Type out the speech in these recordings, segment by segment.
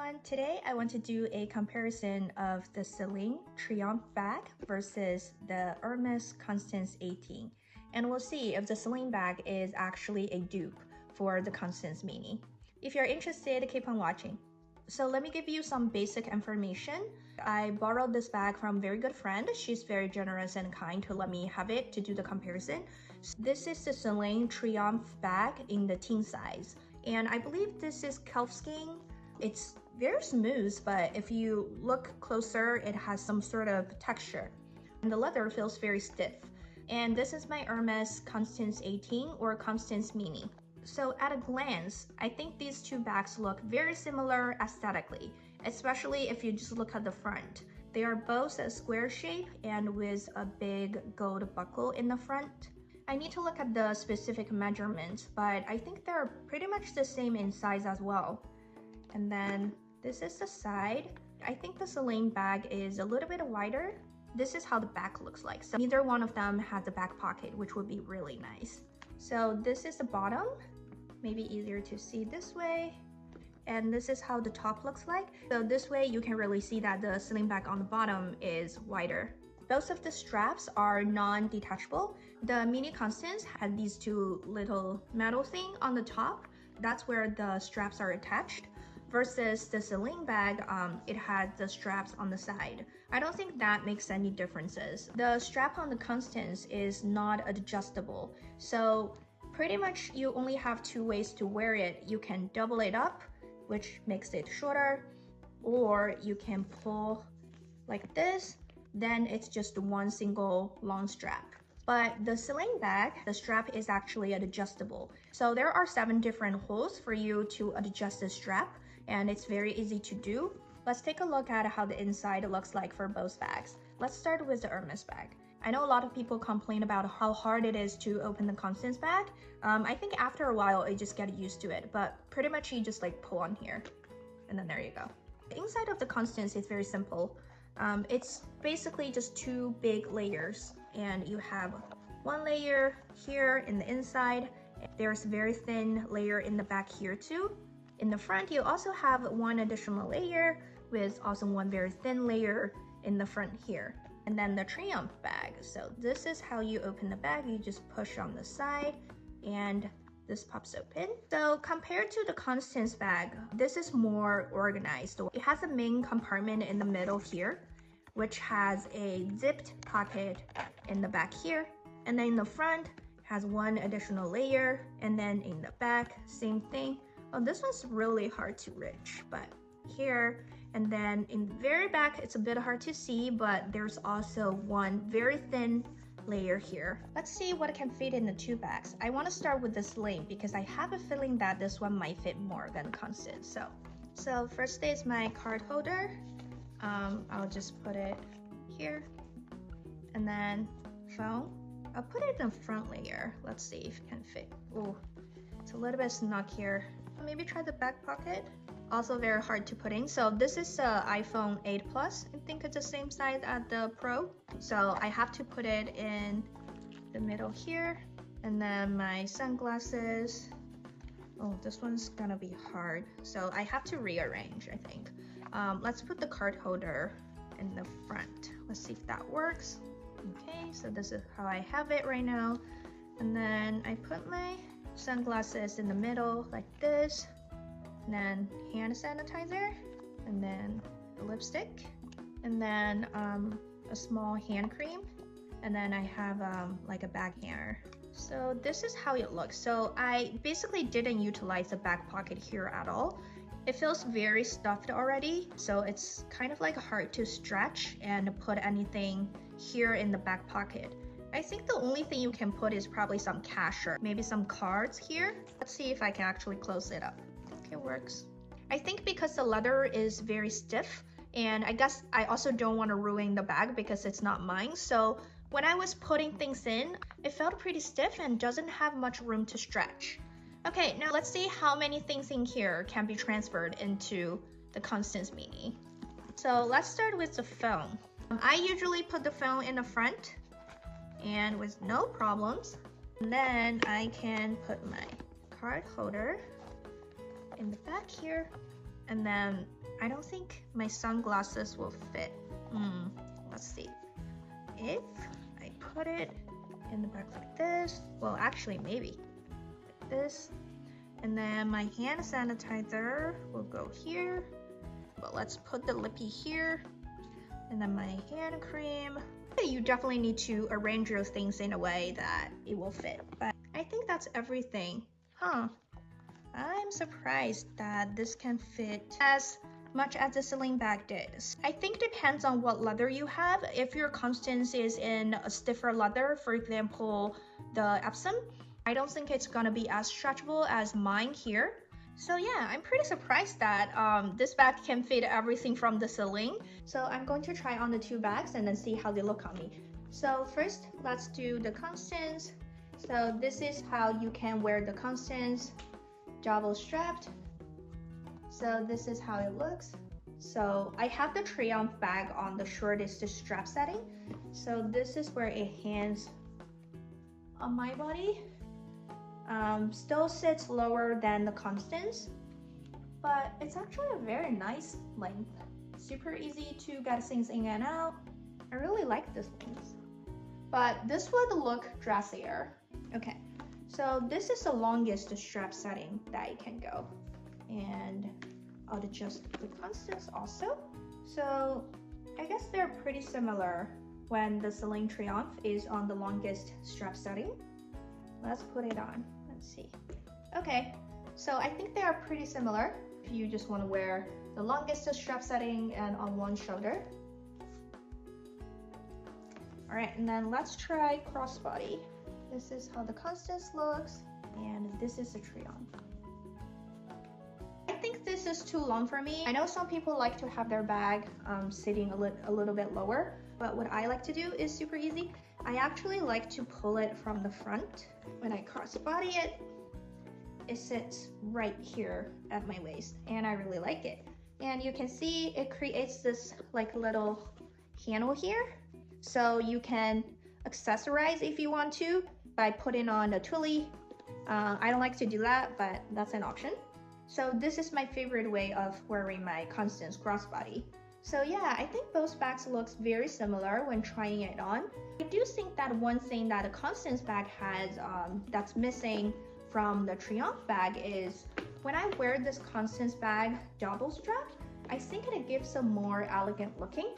everyone! Today I want to do a comparison of the Celine Triomphe bag versus the Hermes Constance 18, and we'll see if the Celine bag is actually a dupe for the Constance Mini. If you're interested, keep on watching. So let me give you some basic information. I borrowed this bag from a very good friend. She's very generous and kind to let me have it to do the comparison. So this is the Celine Triomphe bag in the teen size. And I believe this is calfskin. It's very smooth, but if you look closer, it has some sort of texture. And the leather feels very stiff. And this is my Hermes Constance 18 or Constance Mini. So at a glance, I think these two bags look very similar aesthetically, especially if you just look at the front. They are both a square shape and with a big gold buckle in the front. I need to look at the specific measurements, but I think they're pretty much the same in size as well. And then this is the side. I think the Celine bag is a little bit wider. This is how the back looks like. So neither one of them has a back pocket, which would be really nice. So this is the bottom, maybe easier to see this way. And this is how the top looks like. So this way you can really see that the Celine bag on the bottom is wider. Both of the straps are non-detachable. The Mini Constance had these two little metal thing on the top. That's where the straps are attached. Versus the Celine bag, it had the straps on the side. I don't think that makes any differences. The strap on the Constance is not adjustable. So pretty much you only have two ways to wear it. You can double it up, which makes it shorter, or you can pull like this. Then it's just one single long strap. But the Celine bag, the strap is actually adjustable. So there are 7 different holes for you to adjust the strap, and it's very easy to do. Let's take a look at how the inside looks like for both bags. Let's start with the Hermes bag. I know a lot of people complain about how hard it is to open the Constance bag. I think after a while, you just get used to it, but pretty much you just like pull on here, and then there you go. The inside of the Constance is very simple. It's basically just 2 big layers, and you have one layer here in the inside. There's a very thin layer in the back here too. In the front, you also have one additional layer with also one very thin layer in the front here. And then the Triomphe bag. So this is how you open the bag. You just push on the side and this pops open. So compared to the Constance bag, this is more organized. It has a main compartment in the middle here, which has a zipped pocket in the back here. And then in the front, has one additional layer. And then in the back, same thing. Oh, this one's really hard to reach, but here. And then in the very back, it's a bit hard to see, but there's also one very thin layer here. Let's see what can fit in the 2 bags. I want to start with the Celine because I have a feeling that this one might fit more than Constance. So first is my card holder. I'll just put it here. And then phone. I'll put it in the front layer. Let's see if it can fit. Oh, it's a little bit snug here. Maybe try the back pocket. Also very hard to put in. So this is the iPhone 8 Plus. I think it's the same size as the Pro. So I have to put it in the middle here. And then my sunglasses. Oh, this one's gonna be hard. So I have to rearrange, I think. Let's put the card holder in the front. Let's see if that works. Okay, so this is how I have it right now. And then I put my sunglasses in the middle like this. And then hand sanitizer, and then the lipstick, and then a small hand cream, and then I have like a bag hanger. So this is how it looks. So I basically didn't utilize the back pocket here at all. It feels very stuffed already, so it's kind of like hard to stretch and put anything here in the back pocket. I think the only thing you can put is probably some cash or maybe some cards here. Let's see if I can actually close it up. It works. I think because the leather is very stiff, and I guess I also don't want to ruin the bag because it's not mine. So when I was putting things in, it felt pretty stiff and doesn't have much room to stretch. Okay, now let's see how many things in here can be transferred into the Constance Mini. So let's start with the phone. I usually put the phone in the front and with no problems. And then I can put my card holder in the back here, and then I don't think my sunglasses will fit. Let's see. If I put it in the back like this, well, actually maybe like this, and then my hand sanitizer will go here. But let's put the lippy here, and then my hand cream. You definitely need to arrange your things in a way that it will fit, but I think that's everything. I'm surprised that this can fit as much as the Celine bag did. I think it depends on what leather you have. If your Constance is in a stiffer leather, for example, the Epsom, I don't think it's gonna be as stretchable as mine here. So yeah, I'm pretty surprised that this bag can fit everything from the Celine. So I'm going to try on the two bags and then see how they look on me. So first, let's do the Constance. So this is how you can wear the Constance, double strapped. So this is how it looks. So I have the Triomphe bag on the shortest strap setting. So this is where it hangs on my body. Still sits lower than the Constance, but it's actually a very nice length. Super easy to get things in and out. I really like this length. But this would look dressier. Okay, so this is the longest strap setting that it can go. And I'll adjust the Constance also. So I guess they're pretty similar when the Celine Triomphe is on the longest strap setting. Let's put it on. Let's see. Okay, so I think they are pretty similar. If you just want to wear the longest strap setting and on one shoulder. All right, and then let's try crossbody. This is how the Constance looks, and this is the Triomphe. I think this is too long for me. I know some people like to have their bag sitting a little bit lower, but what I like to do is super easy. I actually like to pull it from the front. When I crossbody it, it sits right here at my waist, and I really like it. And you can see it creates this like little handle here, so you can accessorize if you want to by putting on a twilly. I don't like to do that, but that's an option. So this is my favorite way of wearing my Constance crossbody. So yeah, I think both bags looks very similar when trying it on. I do think that one thing that a Constance bag has that's missing from the Triomphe bag is when I wear this Constance bag double strapped, I think it gives a more elegant looking.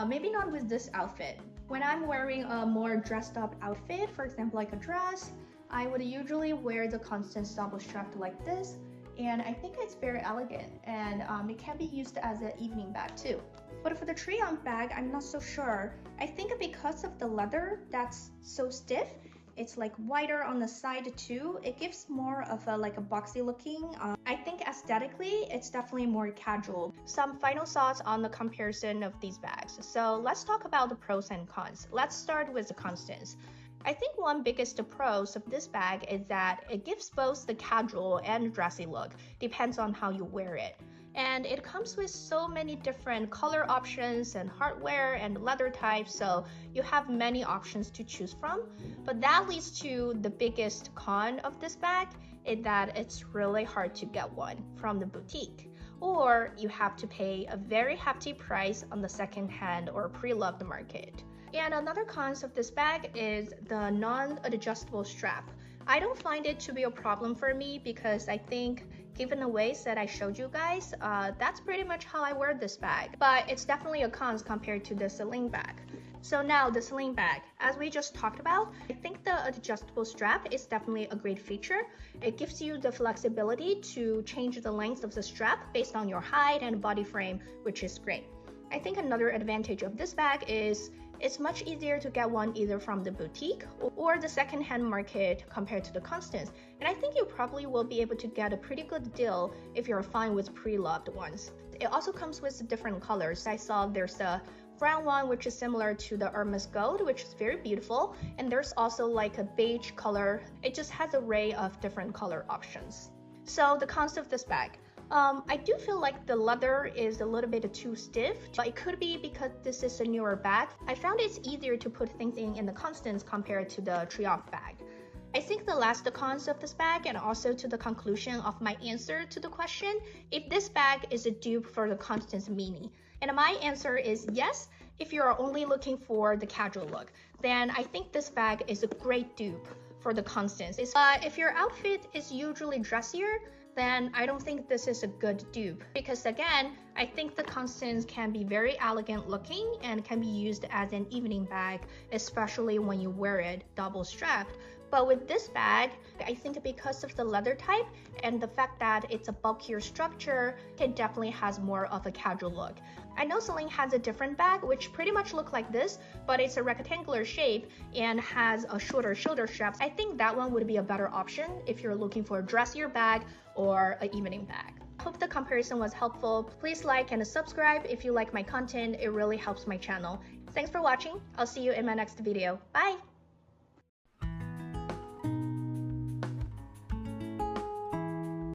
Maybe not with this outfit. When I'm wearing a more dressed up outfit, for example like a dress, I would usually wear the Constance double strapped like this. And I think it's very elegant, and it can be used as an evening bag too. But for the Triomphe bag, I'm not so sure. I think because of the leather that's so stiff, it's like wider on the side too. It gives more of a like a boxy looking. I think aesthetically, it's definitely more casual. Some final thoughts on the comparison of these bags. So let's talk about the pros and cons. Let's start with the Constance. I think one biggest pros of this bag is that it gives both the casual and dressy look, depends on how you wear it. And it comes with so many different color options and hardware and leather types, so you have many options to choose from. But that leads to the biggest con of this bag is that it's really hard to get one from the boutique, or you have to pay a very hefty price on the secondhand or pre-loved market. And another con of this bag is the non-adjustable strap. I don't find it to be a problem for me because I think given the waist that I showed you guys, that's pretty much how I wear this bag. But it's definitely a con compared to the Celine bag. So now the Celine bag, as we just talked about, I think the adjustable strap is definitely a great feature. It gives you the flexibility to change the length of the strap based on your height and body frame, which is great. I think another advantage of this bag is it's much easier to get one either from the boutique or the secondhand market compared to the Constance. And I think you probably will be able to get a pretty good deal if you're fine with pre-loved ones. It also comes with different colors. I saw there's a brown one which is similar to the Hermes Gold, which is very beautiful. And there's also like a beige color. It just has an array of different color options. So the cons of this bag. I do feel like the leather is a little bit too stiff, but it could be because this is a newer bag. I found it's easier to put things in the Constance compared to the Triomphe bag. I think the last cons of this bag, and also to the conclusion of my answer to the question, if this bag is a dupe for the Constance Mini. And my answer is yes. If you're only looking for the casual look, then I think this bag is a great dupe for the Constance. If your outfit is usually dressier, then I don't think this is a good dupe, because again, I think the Constance can be very elegant looking and can be used as an evening bag, especially when you wear it double strapped. But with this bag, I think because of the leather type and the fact that it's a bulkier structure, it definitely has more of a casual look. I know Celine has a different bag which pretty much look like this, but it's a rectangular shape and has a shorter shoulder straps. I think that one would be a better option if you're looking for a dressier bag or an evening bag. Hope the comparison was helpful. Please like and subscribe if you like my content. It really helps my channel. Thanks for watching. I'll see you in my next video. Bye!